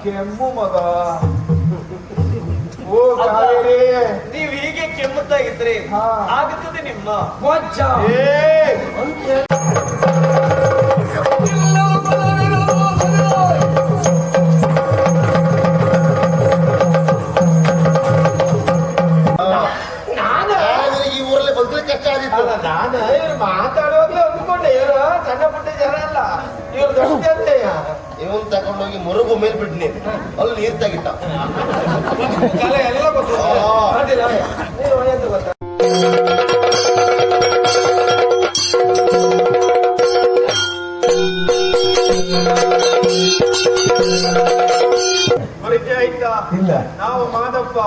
ಕೆಮ್ಮು ಮಗ. ಓ ಕಾವೇರಿ, ನೀವ್ ಹೀಗೆ ಕೆಮ್ಮುತ್ತಾ ಇದ್ರೆ ಆಗುತ್ತದೆ ನಿಮ್ಮ ಕೊಂಚ ನಾನು ಇವ್ರು ಮಾತಾಡುವಾಗ್ಲೇ ಅಂದ್ಕೊಂಡೆ ಇವರು ಸಣ್ಣ ಪುಟ್ಟ ಜನ ಅಲ್ಲ, ಇವ್ರು ದೊಡ್ಡ ಜನತೆಯ. ಇವನ್ ತಗೊಂಡೋಗಿ ಮರುಗು ಮೇಲ್ ಬಿಡ್ನಿ, ಅಲ್ಲಿ ನೀರ್ ತೆಗಿತ ಎಲ್ಲ ಗೊತ್ತು. ನೀವು ಎಂತ ಗೊತ್ತಾ, ಪರಿಚಯ ಆಯ್ತಾ? ಇಲ್ಲ. ನಾವು ಮಾದಪ್ಪ.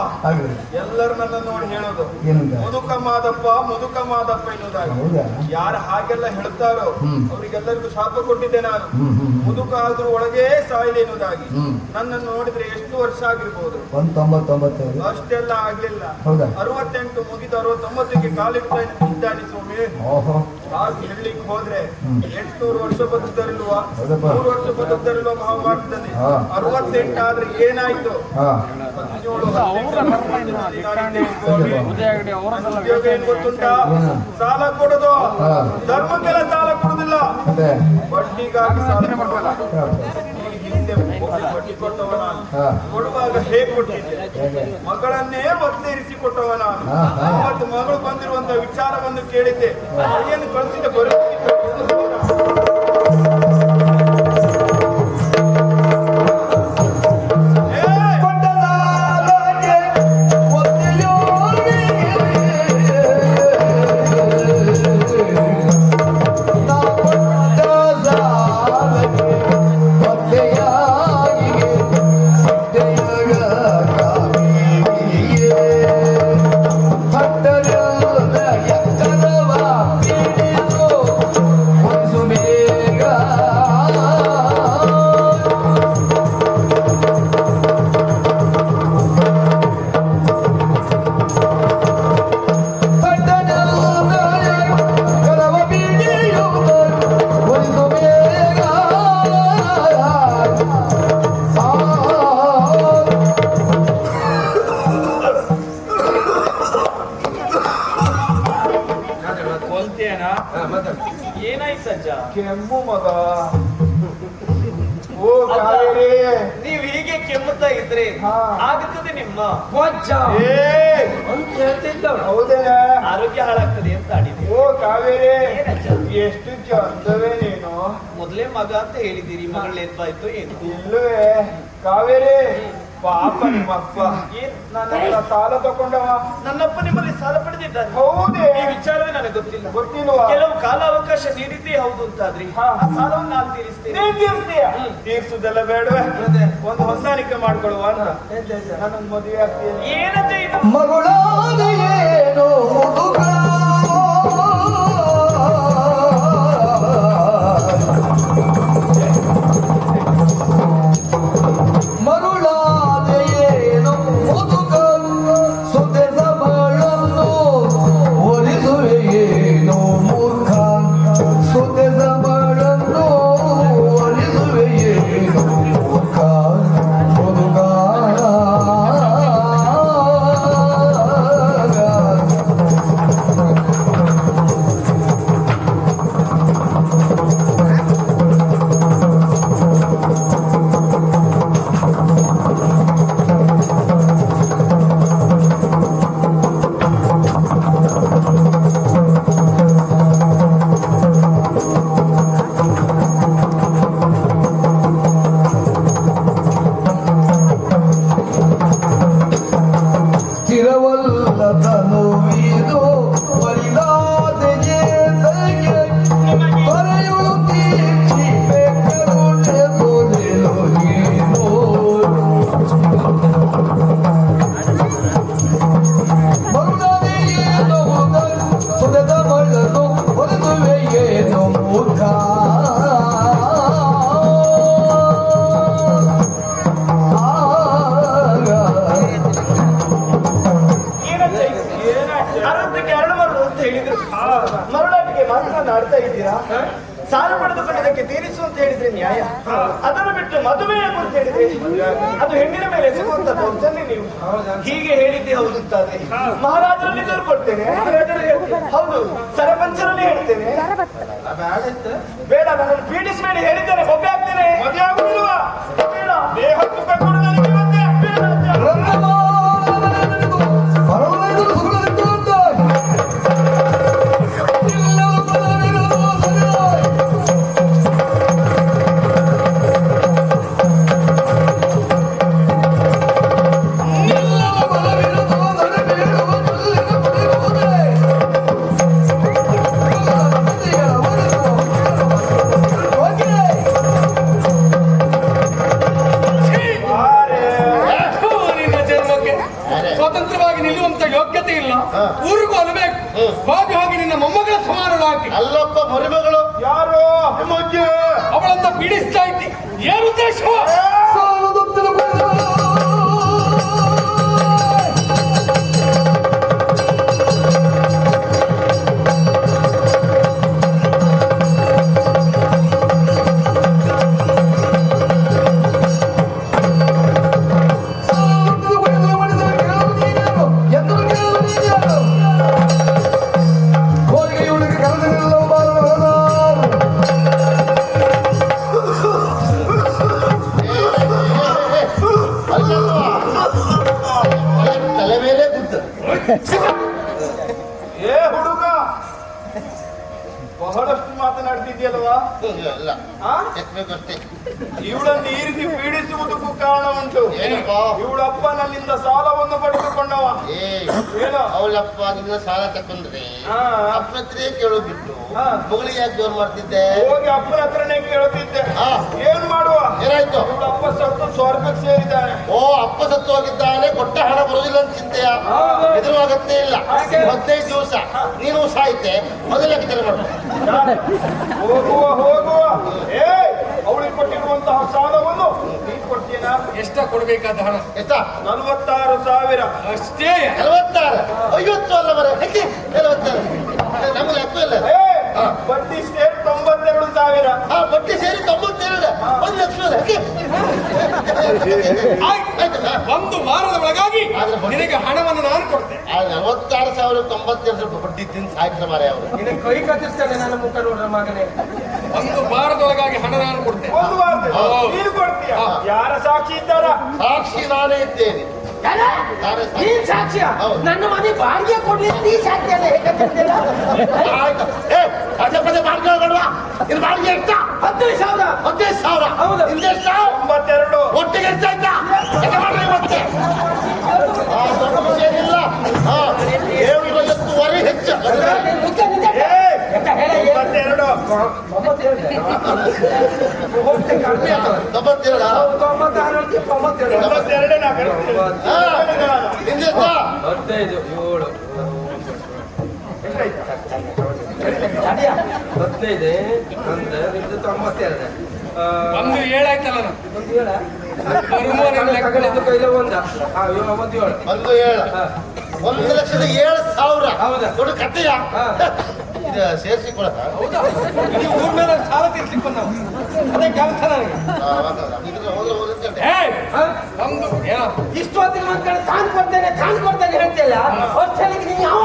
ಎಲ್ಲರೂ ನನ್ನ ನೋಡಿ ಹೇಳೋದು ಮುದುಕ ಮಾದಪ್ಪ, ಮುದುಕ ಮಾದಪ್ಪ ಎನ್ನುವುದಾಗಿ. ಯಾರು ಹಾಗೆಲ್ಲ ಹೇಳ್ತಾರೋ ಅವರಿಗೆಲ್ಲರಿಗೂ ಶಾಪ ಕೊಟ್ಟಿದ್ದೆ ನಾನು. ಮುದುಕ ಆದ್ರೂ ಒಳಗೆ ಸಾಯಿಲೆ ಎನ್ನುವುದಾಗಿ. ನನ್ನನ್ನು ನೋಡಿದ್ರೆ ಎಷ್ಟು ವರ್ಷ ಆಗಿರ್ಬೋದು? 99. ಅಷ್ಟೆಲ್ಲ ಆಗ್ಲಿಲ್ಲ. 68 ಮುಗಿದು 69ಕ್ಕೆ ಕಾಲಿಡ್ತಾನೆ ಸ್ವಾಮಿ. ಹಾಗೆ ಹೇಳಲಿಕ್ಕೆ ಹೋದ್ರೆ 800 ವರ್ಷ ಬದುಕ್ತಾರಿಲ್ವಾ, 100 ವರ್ಷ ಬದುಕ್ತಾರಿಲ್ವಾ ಮಹಾಭಾರತದಲ್ಲಿ. 68 ಆದ್ರೆ ಏನಾಯ್ತು? 17 ಉದ್ಯೋಗ ಏನ್ ಗೊತ್ತುಂಟಾ? ಸಾಲ ಕೊಡೋದು, ಧರ್ಮಕ್ಕೆಲ್ಲ ಸಾಲ ಕೊಡುದಿಲ್ಲ, ಬಡ್ಡಿಗಾಗಿ ಸಾಲ ಕೊಡೋಲ್ಲ. ಹಿಂದೆ ಬಡ್ಡಿ ಕೊಟ್ಟವ ನಾನು. ಕೊಡುವಾಗ ಹೇಗೆ ಕೊಟ್ಟಿದ್ದೆ? ಮಗಳನ್ನೇ ಒತ್ತೇರಿಸಿ ಕೊಟ್ಟವ ನಾನು. ಮತ್ತು ಮಗಳು ಬಂದಿರುವಂತ ವಿಚಾರವನ್ನು ಕೇಳಿದ್ದೆ, ಏನು ಕಳಿಸಿದ ಬರುತ್ತಿದ್ದ. ಏನಾಯ್ತಜ್ಜ? ಕೆಮ್ಮು ಮಗ. ಓ ಕಾವೇರಿ, ನೀವ್ ಹೀಗೆ ಕೆಮ್ಮುತ್ತಾ ಇದ್ರೆ ಆಗುತ್ತದೆ ನಿಮ್ಮ ಕೊಂಚ ಅಂತ ಹೇಳ್ತಿದ್ದ. ಹೌದೇ? ಆರೋಗ್ಯ ಹಾಳಾಗ್ತದೆ ಅಂತ ಆಡಿದೆ. ಓ ಕಾವೇರಿ, ಎಷ್ಟು ಚಂದವೇ ನೀನು. ಮೊದಲೇ ಮಗ ಅಂತ ಹೇಳಿದ್ದೀರಿ, ಮಗಳ ಎದ್ದಾಯ್ತು ಏನು? ಇಲ್ಲವೇ ಕಾವೇರಿ, ಪಾಪ ನಿಮ್ಮಪ್ಪ ನನ್ನ ಸಾಲ ತಕೊಂಡವ. ನನ್ನಪ್ಪ ನಿಮ್ಮಲ್ಲಿ ಸಾಲ ಪಡೆದಿದ್ದಾರೆ. ಹೌದೇ? ಈ ವಿಚಾರವೇ ನನಗೆ ಗೊತ್ತಿಲ್ಲ. ಗೊತ್ತಿಲ್ವಾ? ಕೆಲವು ಕಾಲಾವಕಾಶ ನೀಡಿದ್ದೇ ಹೌದು ಅಂತಾದ್ರಿ ಆ ಸಾಲವನ್ನು ನಾನು ತೀರಿಸ್ತೇನೆ. ತೀರ್ಸುದೆಲ್ಲ ಬೇಡವೇ? ಒಂದು ಹೊಂದಾಣಿಕೆ ಮಾಡ್ಕೊಳ್ಳುವ ಅಂತ. ನನ್ನ ಮದುವೆ ಆಗ್ತೀಯ? ಏನಂತ ಇದು? ಮಗಳಾದೆಯೇನೋ ಹುಡುಗ ಮರುಳಾದೆಯೇನೋ ಹುಡುಗ ಸುದ್ದೆದ ಬಾಳನ್ನು ಒಲಿಸುವೆಯೇನೋ ಮೂರ್ಖ ಸುದ್ದೆದ ಬಾಳನ್ನು ಒಲಿಸುವೆಯೇನೋ ಮೂರ್ಖ ಹುಡುಗ. ಸಾಲ ಪಡೆದುಕೊಂಡಿದ್ದಕ್ಕೆ ತೀರಿಸು ಅಂತ ಹೇಳಿದ್ರೆ ನ್ಯಾಯ. ಅದನ್ನು ಬಿಟ್ಟು ಮದುವೆ ಆಗು ಅಂತ ಹೇಳಿದ್ರೆ ಅದು ಹೆಣ್ಣಿನ ಮೇಲೆ ಸಿಗುವಂತದ್ದು ಅಂತಲೇ ನೀವು ಹೀಗೆ ಹೇಳಿದ್ದೆ ಹೌದು ಅಂತಾದ್ರೆ ಮಹಾರಾಜರಲ್ಲಿ ತೋರ್ಕೊಡ್ತೇನೆ. ಹೌದು, ಸರಪಂಚರಲ್ಲಿ ಹೇಳ್ತೇನೆ. ಬೇಡ, ನನ್ನನ್ನು ಪೀಡಿಸಬೇಡಿ ಹೇಳಿದ್ದೇನೆ, ಒಬ್ಬೆ ಆಗ್ತೇನೆ. ಮದುವೆ ಆಗುದಿಲ್ವಾ? ಬೇಡ, ದೇಹ ಸುಖ ಕೊಡು ನನಗೆ ಮತ್ತೆ. ಬೇಡ ಅಜ್ಜ. ಸ್ವತಂತ್ರವಾಗಿ ನಿಲ್ಲುವಂತ ಯೋಗ್ಯತೆ ಇಲ್ಲ. ಊರಿಗೂ ಅಲ್ಲಬೇಕು. ಹೋಗಿ ನಿನ್ನ ಮೊಮ್ಮಗಳ ಸಮಾನಳಾಗಿ ಅಲ್ಲಪ್ಪ ಮರಿಮಗಳು ಯಾರು? ಅವಳನ್ನ ಪೀಡಿಸ್ತಾ ಇದ್ದಿ. ಏನು ಉದ್ದೇಶ? ತಲೆ ಮೇಲೆ ಗುದ್ದ. ಏ ಹುಡುಗ, ಬಹಳಷ್ಟು ಮಾತನಾಡ್ತಿದ್ಯಲ್ವಾ? ಇಲ್ಲ ಆ? ಎತ್ಬೇಕಷ್ಟೇ. ಇವಳನ್ನು ಇರಿಸಿ ಪೀಡಿಸುವುದಕ್ಕೂ ಕಾರಣ ಉಂಟು. ಏನಪ್ಪ? ಇವಳಪ್ಪನಲ್ಲಿಂದ ಸಾಲವನ್ನು ಪಡೆದುಕೊಂಡವ. ಏನು? ಅವಳಪ್ಪ ನಿನ್ನ ಸಾಲ ತಕೊಂಡ್ರೆ ಹಾ. ಅಪ್ಪನ ಹತ್ರೇ ಕೇಳೋ ಬಿಟ್ಟು ಹಾ. ಮಗಳಿಗೆ ಯಾಕೆ ಜೋರ್ ಮಾಡ್ತಿದ್ದೆ? ಹೋಗಿ ಅಪ್ಪನ ಹತ್ರನೇ ಕೇಳುತ್ತಿದ್ದೆ. ಹಾ. ಏನ್ ಮಾಡುವ? ಏನಾಯ್ತು? ಇವಳಪ್ಪ ಸತ್ತು ಸ್ವರ್ಗಕ್ಕೆ ಸೇರಿದ್ದಾನೆ. ಓ, ಅಪ್ಪ ಸತ್ತು ಹೋಗಿದ್ದಾನೆ, ಕೊಟ್ಟ ಹಣ ಬರುವುದಿಲ್ಲ ಅಂತ ಚಿಂತೆಯ? ಎದುರುವಾಗತ್ತೇ ಇಲ್ಲ. 15 ದಿವಸ ನೀನು ಸಾಯ್ತೆ, ಮೊದಲಕ್ಕೆ ತರ ಮಾಡು. ಹೋಗುವ. ಏ, ಅವಳಿಗೆ ಕೊಟ್ಟಿರುವಂತಹ ಸಾಲವನ್ನು ನೀನ್ ಕೊಡ್ತೀನಾ? ಎಷ್ಟ ಕೊಡ್ಬೇಕಾದ ಹಣ? ಎಷ್ಟಾ? 46,000. ಅಷ್ಟೇ. 46. 50 ಅಲ್ಲ ಬರ 46. ನಮ್ಗೆ ಲೆಕ್ಕ ಇಲ್ಲ. ಏ, ಬಡ್ಡಿ ಸೇರಿ 92,000. ಆ ಬಡ್ಡಿ ಸೇರಿ 92. 1 ಲಕ್ಷ ಅಲ್ಲ. ಆಯ್ತಲ್ಲ? ಒಂದು ವಾರದ ಒಳಗಾಗಿ ಆದ್ರೆ ಬಡ್ಡಿ- ನಿನಗೆ ಹಣವನ್ನು ನಾನು ಕೊಡ್ತೇನೆ. ಆ 46,092 ಬಡ್ಡಿ ತಿಂದು ಸಾಯ್ತಾರೆ ಮಾರೆ ಅವರು. ನಿನ್ನ ಕೈ ಕತ್ತಿಸ್ತಾನೆ ನನ್ನ ಮುಖ ನೋಡ್ರ ಮಗನೇ. ಒಂದು ವಾರದೊಳಗಾಗಿ ಹಣ ನಾನು ಕೊಡ್ತೇನೆ. ಒಂದು ವಾರದಲ್ಲಿ ನೀನು ಕೊಡ್ತೀಯ? ಯಾರ ಸಾಕ್ಷಿ ಇದ್ದಾರ? ಸಾಕ್ಷಿ ನಾನೇ ಇದ್ದೇನೆ. ನಾನೇ ಸಾಕ್ಷಿ. ನೀನ್ ಸಾಕ್ಷ್ಯ? ಹೌದು. ನನ್ನ ಮನೆ ಬಾಡಿಗೆ ಕೊಡ್ಲಿಕ್ಕೆ ನೀ ಸಾಕ್ಷ್ಯ ಅಲ್ಲ, ಹೇಗಂತಿಲ್ಲ? ಆಯ್ತು. ಏ, ಪದೇ ಪದೇ ಮಾಡ್ಕೊಳ್ಬೇಡವಾ? ಇದು ಬಾಡಿಗೆ ಎಷ್ಟ? 15,000. 15,000. ಹೌದು. ನಿಮ್ದೆಷ್ಟ? 92. ಒಟ್ಟಿಗೆ ಎಷ್ಟಾಯ್ತಾ? ಎಷ್ಟು ಮಾಡ್ರಿ ಮತ್ತೆ? ದೊಡ್ಡ ವಿಷಯ ಏನಿಲ್ಲ. 750 ಹೆಚ್ಚು. ಮುಖ್ಯ ನಿಜ. ಏ, ಎಂತ ಹೇಳ? 92. 92. 92 ನಾ ಕರಿತೀನಿ. ನಿಮ್ದೆಷ್ಟ? 15, 7. ಎಷ್ಟಾಯ್ತು? 15 ಅಂದ್ರೆ ನಿಮ್ದು 92. ಒಂದು ಏಳಾಯ್ತಲ್ಲ ನಾನು. ಒಂದು 7. ಕೈಲ ಒಂದ. ಒಂದು 7. ಒಂದು 7. 1,07,000. ಹೌದಾ? ದೊಡ್ಡ ಕಥೆಯ ಹಾ. ಇದು ಸೇರಿಸಿ ಕೊಡಕ? ಹೌದಾ? ಈ ಊರ್ ಮೇಲೆ ಸಾಲ ತೀರ್ಸ್ಲಿಕ್ಕೆ ಬಂದವ. ಅದೇ ಕೆಲಸ ನನಗೆ. ಏಯ್! ಒಂದು ಏನೋ ಇಷ್ಟು ಹೊತ್ತಿಗೆ ಒಂದ್ ಕಡೆ ತಾನು ಕೊಡ್ತೇನೆ ಹೇಳ್ತಿಲ್ಲ. ವರ್ಷಕ್ಕೆ ನೀನು ಯಾವ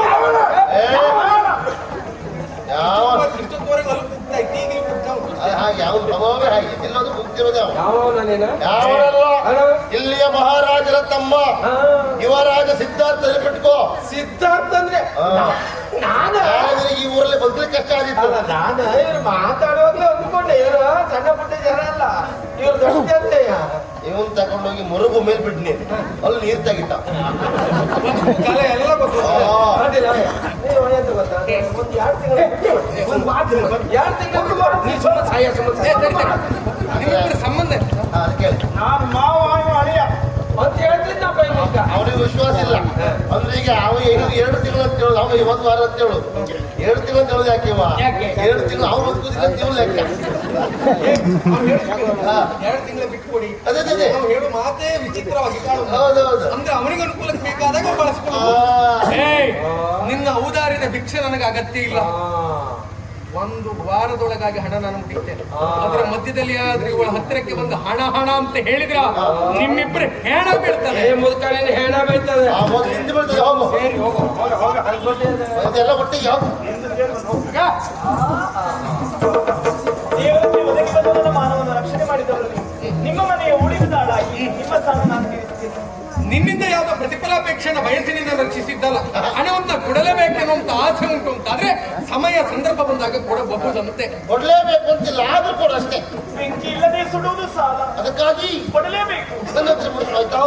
ಇಷ್ಟೊತ್ತವರೆಗೆ ಅಲ್ಲಿ ಕೂಗ್ತಾ ಇತ್ತು, ಈಗ ಇಲ್ಲಿ ಕೂಗ್ತಾ ಉಂಟು. ಹಾಗೆ ಅವನು ಪ್ರಭಾವವೇ ಹಾಗೆ ಎಲ್ಲದು ಮುಗ್ತಿರೋದು ಅವನು. ಯಾವನಲ್ಲ ಹಲೋ. ಇಲ್ಲಿಯ ಮಹಾರಾಜರ ತಮ್ಮ ಯುವರಾಜ ಸಿದ್ಧಾರ್ಥ ನೆನಪಿಟ್ಕೋ. ಸಿದ್ಧಾರ್ಥ ಅಂದ್ರೆ ಹಾ. ನಾನು ಯಾರಾದ್ರೆ ಈ ಊರಲ್ಲಿ ಬದುಕಲಿಕ್ಕೆ ಕಷ್ಟ ಆಗಿತ್ತು. ಅಲ್ಲ, ನಾನು ಇವ್ರು ಮಾತಾಡುವಾಗ್ಲೇ ಅಂದ್ಕೊಂಡೆ ಇವರು ಸಣ್ಣ ಪುಟ್ಟ ಜನ ಅಲ್ಲ, ಇವ್ರು ದೊಡ್ಡ ಅಂತೆಯ. ಇವನ್ ತಗೊಂಡೋಗಿ ಮುರುಗು ಮೇಲ್ ಬಿಡ್ನಿ, ಅಲ್ಲಿ ನೀರ್ ತೆಗಿತ. ಕಲೆ ಎಲ್ಲ ಗೊತ್ತು. ಅಡ್ಡಿಲ್ಲ. ನೀವು ಎಂತ ಗೊತ್ತಾ, ಒಂದು 2 ತಿಂಗಳು ಒಂದು ಮಾತು 2 ತಿಂಗಳು ನೀ ಸುಮ್ಮನೆ ಸಾಯ ಸುಮ್ಮನೆ ನಿಮ್ಮಿಬ್ಬರ ಸಂಬಂಧ ಅದಕ್ಕೆ ನಾನು ಮಾವ ಅಳಿಯ ಅಂತ ಹೇಳ್ತಿದ್ದಪ್ಪ ಈಗ. ಅವನಿಗೆ ವಿಶ್ವಾಸ ಇಲ್ಲ. ಅಂದ್ರೆ ಈಗ ಅವ 2 ತಿಂಗಳು ಅಂತ ಹೇಳುದು, ಅವ 1 ವಾರ ಅಂತ ಹೇಳುದು. 2 ತಿಂಗಳು ಅಂತ ಹೇಳುದು ಯಾಕೆ ಇವ? 2 ತಿಂಗಳು ಅವ್ರು ಬದುಕುದಿಲ್ಲ ಅಂತ ಇವ್ನು ಲೆಕ್ಕ. 2 ತಿಂಗಳ ಬಿಟ್ಕೊಡಿ. ಅದೇ ಅದೇ. ನಾವು ಹೇಳೋ ಮಾತೇ ವಿಚಿತ್ರವಾಗಿ ಕಾಣುದು. ಹೌದೌದು. ಅಂದ್ರೆ ಅವನಿಗೆ ಅನುಕೂಲಕ್ಕೆ ಬೇಕಾದಾಗ ಬಳಸ್ಕೊಳ್ಳೋದು. ಏಯ್, ನಿನ್ನ ಔದಾರ್ಯದ ಭಿಕ್ಷೆ ನನಗೆ ಅಗತ್ಯ ಇಲ್ಲ. ಒಂದು ವಾರದೊಳಗಾಗಿ ಹಣ ನಾನು ಮುಟ್ಟಿಸ್ತೇನೆ. ಅದರ ಮಧ್ಯದಲ್ಲಿ ಆದ್ರೆ ಇವಳ ಹತ್ತಿರಕ್ಕೆ ಬಂದು ಹಣ ಹಣ ಅಂತ ಹೇಳಿದ್ರ ನಿಮ್ಮಿಬ್ಬರು ಹೆಣ ಬೀಳ್ತಾರೆ. ಮುದುಕನೇನು ಹೆಣ ಬೀಳ್ತದೆ. ಆ ಮೊದಲು ಹಿಂದೆ ಬೀಳ್ತದೆ ಹೋಗು. ಸೇರಿ ಹೋಗೋ. ಅದೆಲ್ಲ ಒಟ್ಟಿಗೆ ಯಾವ ದೇವರಲ್ಲಿ ಒದಗಿ ಬಂದ ಮಾನವನ ರಕ್ಷಣೆ ಮಾಡಿದವರು ನೀವು. ನಿಮ್ಮ ಮನೆಯ ಉಳಿದಾಳಾಗಿ ನಿಮ್ಮ ಸ್ಥಾನ ನಾನು ತೀರಿಸ್ತೇನೆ. ನಿನ್ನಿಂದ ಯಾವುದೋ ಪ್ರತಿಫಲಾಪೇಕ್ಷೆನ ವಯಸ್ಸಿನಿಂದ ರಕ್ಷಿಸಿದ್ದಲ್ಲ, ಹಣವನ್ನ ಕೊಡಲೇಬೇಕೆನ್ನುವಂತ ಆಸೆ ಉಂಟು ಅಂತಾದ್ರೆ ಸಮಯ ಸಂದರ್ಭ ಬಂದಾಗ ಕೊಡಬಹುದಂತೆ. ಕೊಡ್ಲೇಬೇಕು ಅಂತಿಲ್ಲ, ಆದ್ರೂ ಕೊಡು ಅಷ್ಟೇ. ಬೆಂಕಿ ಇಲ್ಲದೆ ಸುಡುವುದು ಸಾಲ, ಅದಕ್ಕಾಗಿ ಕೊಡಲೇಬೇಕು. ನನ್ನ ಹತ್ರ ಬಿಡು, ಆಯ್ತಾ?